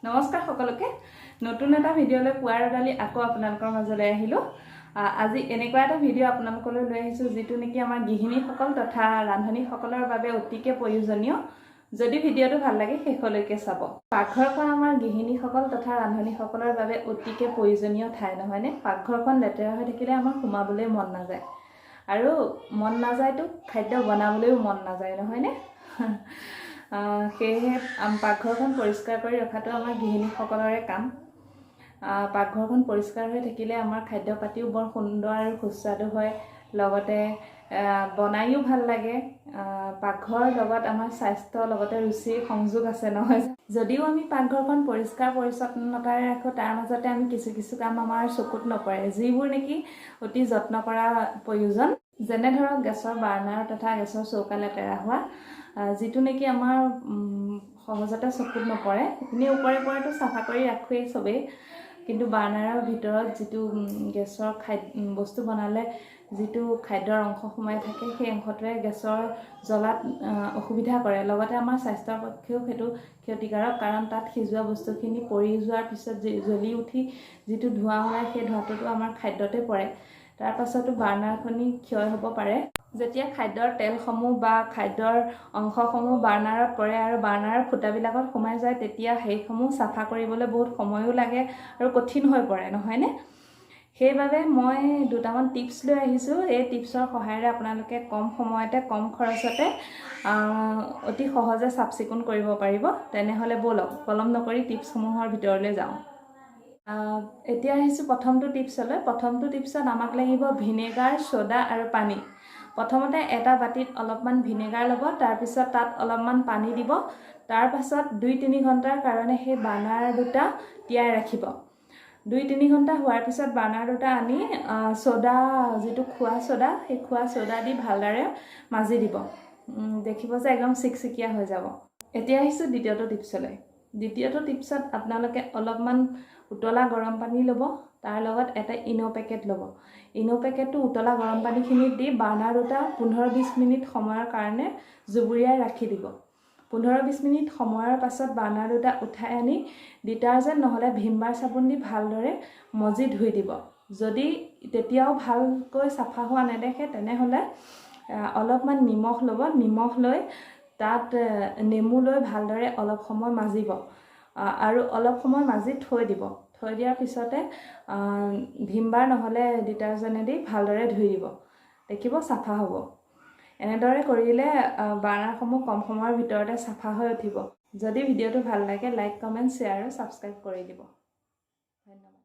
নমস্কাৰ সকলোকে নতুন এটা ভিডিঅ'লৈ পুৱাৰ উদালি আকৌ আপোনালোকৰ মাজলৈ আহিলো আজি এনেকুৱা এটা ভিডিঅ' আপোনালোকলৈ লৈ আহিছো যেটো নেকি আমাৰ গৃহিণীসকল তথা ৰান্ধনীসকলৰ বাবে অতিকে প্ৰয়োজনীয় যদি ভিডিঅ'টো ভাল লাগে শেষলৈকে চাব পাকঘৰখন আমাৰ গৃহিণীসকল তথা ৰান্ধনীসকলৰ বাবে অতিকে প্ৰয়োজনীয় ঠাই নহয়নে পাকঘৰখন লেতেৰা হৈ থাকিলে আমাৰ সোমাবলৈ মন নাযায় আৰু মন নাযায়তো খাদ্য বনাবলৈও মন নাযায় নহয়নে সেয়ে পাকঘৰখন পৰিষ্কাৰ কৰি ৰখাটো আমাৰ গৃহিণীসকলৰে কাম পাকঘৰখন পৰিষ্কাৰ হৈ থাকিলে আমাৰ খাদ্য পাতিও বৰ সুন্দৰ আৰু সুস্বাদু হয় লগতে বনাইও ভাল লাগে পাকঘৰৰ লগত আমাৰ স্বাস্থ্য লগতে ৰুচিৰ সংযোগ আছে নহয় যদিও আমি পাকঘৰখন পৰিষ্কাৰ পৰিচ্ছন্নতাৰে ৰাখো তাৰ মাজতে আমি কিছু কাম আমাৰ চকুত নপৰে যিবোৰ নেকি অতি যত্ন কৰা প্ৰয়োজন যেনে ধৰক গেছৰ বাৰ্ণাৰ তথা গেছৰ চৌকা লেতেৰা হোৱা যেটো নেকি আমাৰ সহজতে চকুত নপৰে এনে ওপৰে ওপৰেটো চাফা কৰি ৰাখোৱে সবে কিন্তু বাৰ্ণাৰৰ ভিতৰত যেটো গেছৰ বস্তু বনালে যেটো খাদ্যৰ অংশ সোমাই থাকে সেই অংশটোৱে গেছৰ জ্বলাত অসুবিধা কৰে লগতে আমাৰ স্বাস্থ্যৰ পক্ষেও হেতু ক্ষতিকাৰক কাৰণ তাত সিজোৱা বস্তুখিনি পৰি যোৱাৰ পিছত জ্বলি উঠি যেটো ধোঁৱা ওলাই সেই ধোঁৱাটো আমাৰ খাদ্যতে পৰে তাৰ পাছতো বাৰ্ণাৰখনি ক্ষয় হ'ব পাৰে যেতিয়া খাদ্যৰ তেলসমূহ বা খাদ্যৰ অংশসমূহ বাৰ্ণাৰত পৰে আৰু বাৰ্ণাৰৰ ফুটাবিলাকত সোমাই যায় তেতিয়া সেইসমূহ চাফা কৰিবলৈ বহুত সময়ো লাগে আৰু কঠিন হৈ পৰে নহয়নে সেইবাবে মই দুটামান টিপছ লৈ আহিছো এই টিপছৰ সহায়েৰে আপোনালোকে কম সময়তে কম খৰচতে অতি সহজে চাফচিকুণ কৰিব পাৰিব তেনেহলে বলক পলম নকৰি টিপছসমূহৰ ভিতৰলৈ যাওঁ এতিয়া আহিছো প্ৰথমটো টিপছলৈ প্ৰথমটো টিপছত আমাক লাগিব ভিনেগাৰ সোডা আৰু পানী প্ৰথমতে এটা বাটিত অলপমান ভিনেগাৰ ল'ব তাৰ পিছত তাত অলপমান পানী দিব তাৰ পাছত 2-3 ঘণ্টাৰ কাৰণে সেই বাৰ্ণাৰ দুটা তিয়াই ৰাখিব 2-3 ঘণ্টা হোৱাৰ পিছত বাৰ্ণাৰ দুটা আনি সোডা যেটো খোৱা সোডা সেই খোৱা সোডা দি ভালদৰে মাজি দিব দেখিব যে একদম চিকচিকিয়া হৈ যাব এতিয়া আহিছো দ্বিতীয়টো টিপছলৈ দ্বিতীয়টো টিপছত আপোনালোকে অলপমান উতলা গৰম পানী ল'ব তাৰ লগত এটা ইনো পেকেট ল'ব ইনো পেকেটটো উতলা গৰম পানীখিনিত দি বাৰ্ণাৰ দুটা 15-20 মিনিট সময়ৰ কাৰণে জুবুৰিয়াই ৰাখি দিব 15-20 মিনিট সময়ৰ পাছত বাৰ্ণাৰ দুটা উঠাই আনি ডিটাৰজেন্ট নহলে ভিমবাৰ চাবোন দি ভালদৰে মজি ধুই দিব যদি তেতিয়াও ভালকৈ চাফা হোৱা নেদেখে তেনেহলে অলপমান নিমখ ল'ব নিমখ লৈ তাত নেমু লৈ ভালদৰে অলপ সময় মাজিব আৰু অলপ সময় মাজি থৈ দিব থৈ দিয়াৰ পিছতে ভিমবাৰ নহলে ডিটাৰজেন্টেদি ভালদৰে ধুই দিব দেখিব চাফা হ'ব এনেদৰে কৰিলে বাৰ্ণাৰসমূহ কম সময়ৰ ভিতৰতে চাফা হৈ উঠিব যদি ভিডিঅ'টো ভাল লাগে লাইক কমেন্ট শ্বেয়াৰ আৰু সাবস্ক্ৰাইব কৰি দিব ধন্যবাদ